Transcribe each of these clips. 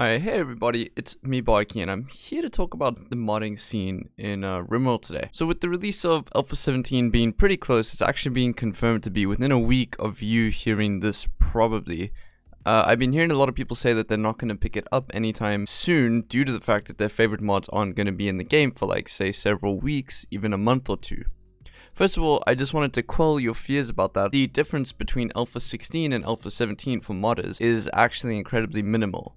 Alright, hey everybody, it's me BaRKy, and I'm here to talk about the modding scene in Rimworld today. So with the release of Alpha 17 being pretty close, it's actually being confirmed to be within a week of you hearing this probably. I've been hearing a lot of people say that they're not going to pick it up anytime soon due to the fact that their favorite mods aren't going to be in the game for like, say, several weeks, even a month or two. First of all, I just wanted to quell your fears about that. The difference between Alpha 16 and Alpha 17 for modders is actually incredibly minimal.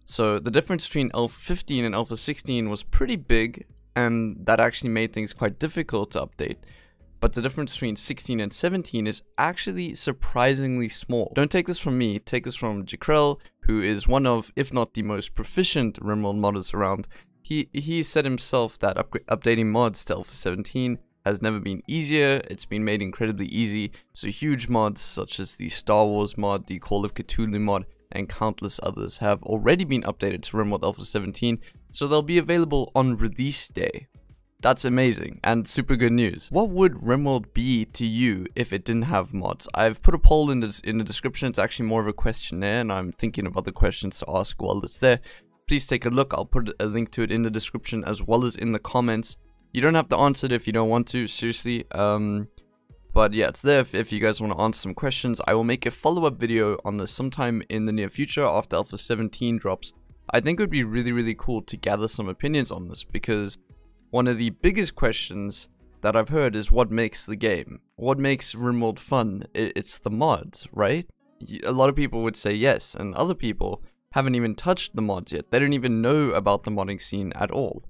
So the difference between Alpha 15 and Alpha 16 was pretty big, and that actually made things quite difficult to update. But the difference between 16 and 17 is actually surprisingly small. Don't take this from me, take this from Jakrell, who is one of, if not the most proficient Rimworld modders around. He said himself that updating mods to Alpha 17 has never been easier. It's been made incredibly easy. So huge mods such as the Star Wars mod, the Call of Cthulhu mod, and countless others have already been updated to Rimworld Alpha 17, so they'll be available on release day. That's amazing and super good news. What would Rimworld be to you if it didn't have mods? I've put a poll in the description. It's actually more of a questionnaire, and I'm thinking of other questions to ask while it's there. Please take a look. I'll put a link to it in the description as well as in the comments. You don't have to answer it if you don't want to, seriously. But yeah, it's there if you guys want to answer some questions. I will make a follow-up video on this sometime in the near future after Alpha 17 drops. I think it would be really cool to gather some opinions on this, because one of the biggest questions that I've heard is what makes the game? What makes Rimworld fun? It's the mods, right? A lot of people would say yes, and other people haven't even touched the mods yet. They don't even know about the modding scene at all.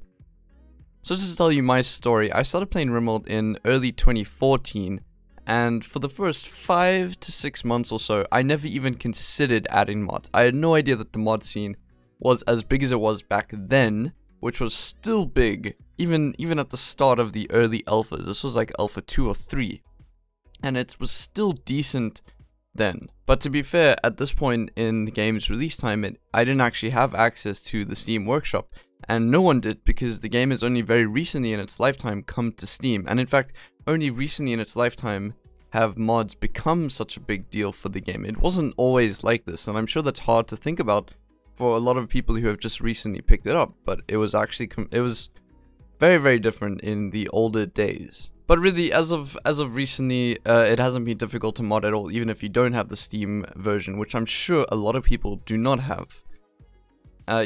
So just to tell you my story, I started playing Rimworld in early 2014, and for the first 5 to 6 months or so, I never even considered adding mods. I had no idea that the mod scene was as big as it was back then, which was still big, even at the start of the early alphas. This was like Alpha 2 or 3, and it was still decent then. But to be fair, at this point in the game's release time, I didn't actually have access to the Steam Workshop, and no one did, because the game has only very recently in its lifetime come to Steam, and in fact, only recently in its lifetime have mods become such a big deal for the game. It wasn't always like this, and I'm sure that's hard to think about for a lot of people who have just recently picked it up, but it was actually very different in the older days. But really, as of recently, it hasn't been difficult to mod at all, even if you don't have the Steam version, which I'm sure a lot of people do not have.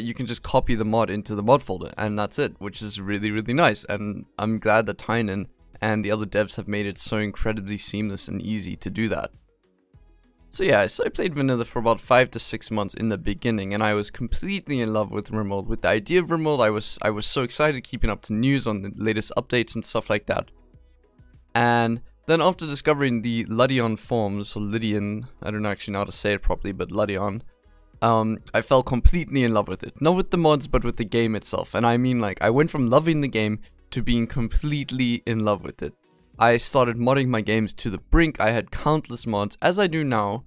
You can just copy the mod into the mod folder, and that's it, which is really nice, and I'm glad that Tynan and the other devs have made it so incredibly seamless and easy to do that. So yeah, so I played Vanilla for about 5 to 6 months in the beginning, and I was completely in love with Rimworld. With the idea of Rimworld, I was so excited, keeping up to news on the latest updates and stuff like that. And then after discovering the Ludion forms, or Ludion, I don't actually know how to say it properly, but Ludion, I fell completely in love with it. Not with the mods, but with the game itself. And I mean, like, I went from loving the game to being completely in love with it. I started modding my games to the brink. I had countless mods, as I do now,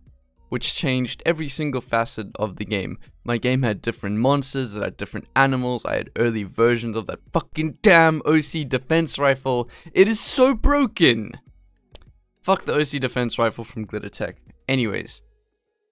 which changed every single facet of the game. My game had different monsters, it had different animals, I had early versions of that fucking damn OC defense rifle. It is so broken! Fuck the OC defense rifle from Glitter Tech. Anyways.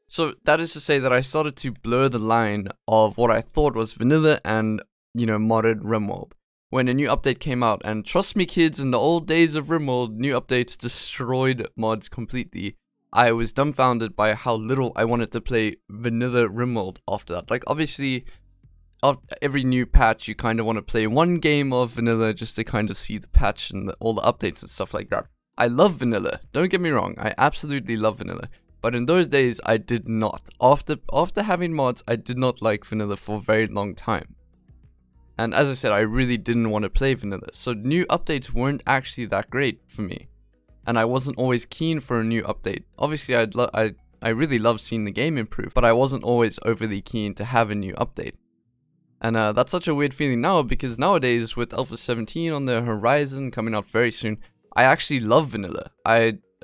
So that is to say that I started to blur the line of what I thought was vanilla and, you know, modded Rimworld when a new update came out. And trust me kids, in the old days of Rimworld, new updates destroyed mods completely. I was dumbfounded by how little I wanted to play vanilla Rimworld after that. Like, obviously, after every new patch, you kind of want to play one game of vanilla just to kind of see the patch and all the updates and stuff like that. I love vanilla, don't get me wrong, I absolutely love vanilla. But in those days, I did not. After having mods, I did not like vanilla for a very long time. And as I said, I really didn't want to play vanilla. So new updates weren't actually that great for me. And I wasn't always keen for a new update. Obviously, I really loved seeing the game improve, but I wasn't always overly keen to have a new update. And that's such a weird feeling now, because nowadays, with Alpha 17 on the horizon, coming out very soon, I actually love vanilla.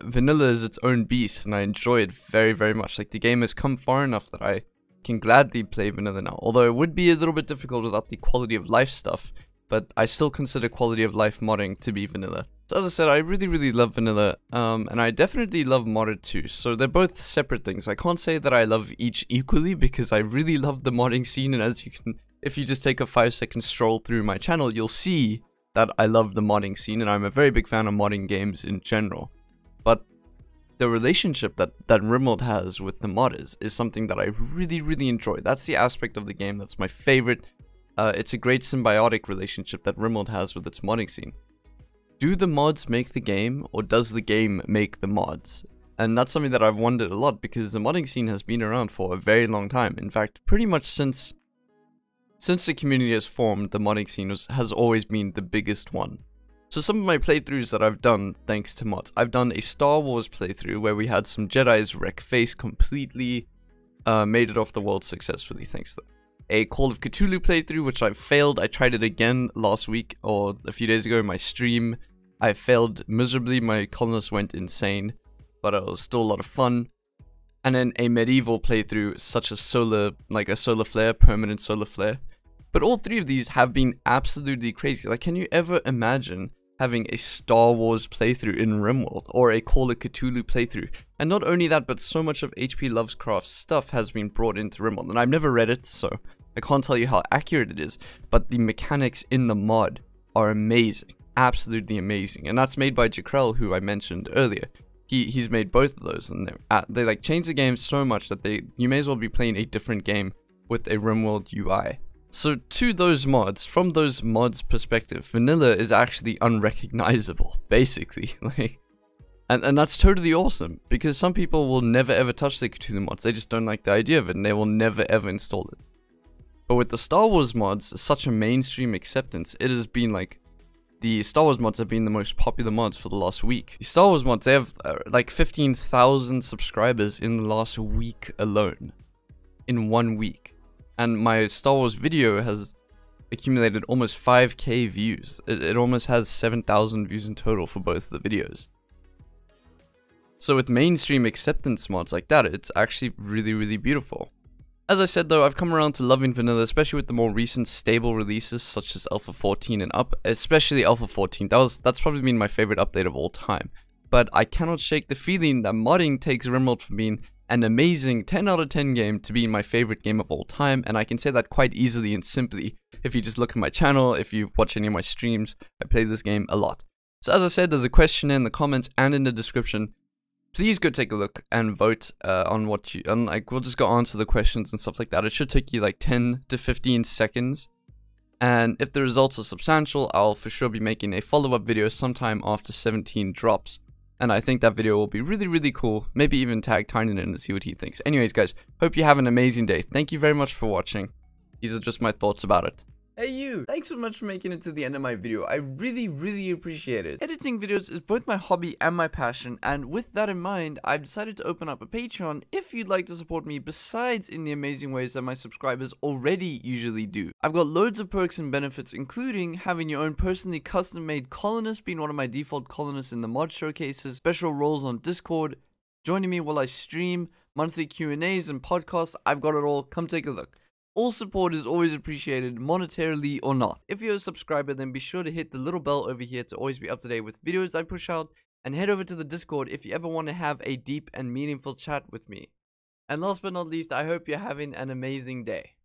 Vanilla is its own beast, and I enjoy it very much. Like, the game has come far enough that I can gladly play vanilla now. Although it would be a little bit difficult without the quality of life stuff, but I still consider quality of life modding to be vanilla. So as I said, I really love vanilla, and I definitely love modded too. So they're both separate things. I can't say that I love each equally because I really love the modding scene, and as you can, if you just take a 5-second stroll through my channel, you'll see that I love the modding scene, and I'm a very big fan of modding games in general. But the relationship that Rimworld has with the modders is something that I really enjoy. That's the aspect of the game that's my favorite. It's a great symbiotic relationship that Rimworld has with its modding scene. Do the mods make the game, or does the game make the mods? And that's something that I've wondered a lot, because the modding scene has been around for a very long time. In fact, pretty much since the community has formed, the modding scene has always been the biggest one. So some of my playthroughs that I've done thanks to mods. I've done a Star Wars playthrough where we had some Jedis wreck face completely, made it off the world successfully thanks to that. A Call of Cthulhu playthrough, which I failed. I tried it again last week, or a few days ago in my stream. I failed miserably, my colonists went insane, but it was still a lot of fun. And then a medieval playthrough, such as solar flare, permanent solar flare. But all three of these have been absolutely crazy. Like, can you ever imagine having a Star Wars playthrough in Rimworld, or a Call of Cthulhu playthrough? And not only that, but so much of H.P. Lovecraft's stuff has been brought into Rimworld. And I've never read it, so I can't tell you how accurate it is, but the mechanics in the mod are amazing. Absolutely amazing. And that's made by Jakrell, who I mentioned earlier. He's made both of those, and they like change the game so much that you may as well be playing a different game with a Rimworld UI. So to those mods, from those mods' perspective, vanilla is actually unrecognizable, basically. And that's totally awesome, because some people will never ever touch the Cthulhu mods. They just don't like the idea of it, and they will never ever install it. But with the Star Wars mods, such a mainstream acceptance, it has been like, the Star Wars mods have been the most popular mods for the last week. The Star Wars mods, they have like 15,000 subscribers in the last week alone. In 1 week. And my Star Wars video has accumulated almost 5k views. It almost has 7,000 views in total for both of the videos. So with mainstream acceptance mods like that, it's actually really beautiful. As I said though, I've come around to loving vanilla, especially with the more recent stable releases such as Alpha 14 and up, especially Alpha 14. That's probably been my favorite update of all time. But I cannot shake the feeling that modding takes Rimworld from being an amazing 10 out of 10 game to being my favorite game of all time, and I can say that quite easily and simply. If you just look at my channel, if you watch any of my streams, I play this game a lot. So as I said, there's a question in the comments and in the description. Please go take a look and vote on what you, and like, we'll just go answer the questions and stuff like that. It should take you like 10 to 15 seconds. And if the results are substantial, I'll for sure be making a follow-up video sometime after 17 drops. And I think that video will be really cool. Maybe even tag Tynan in and see what he thinks. Anyways, guys, hope you have an amazing day. Thank you very much for watching. These are just my thoughts about it. Hey you! Thanks so much for making it to the end of my video. I really appreciate it. Editing videos is both my hobby and my passion, and with that in mind, I've decided to open up a Patreon if you'd like to support me besides in the amazing ways that my subscribers already usually do. I've got loads of perks and benefits, including having your own personally custom made colonist, being one of my default colonists in the mod showcases, special roles on Discord, joining me while I stream, monthly Q&As and podcasts. I've got it all. Come take a look. All support is always appreciated, monetarily or not. If you're a subscriber, then be sure to hit the little bell over here to always be up to date with videos I push out, and head over to the Discord if you ever want to have a deep and meaningful chat with me. And last but not least, I hope you're having an amazing day.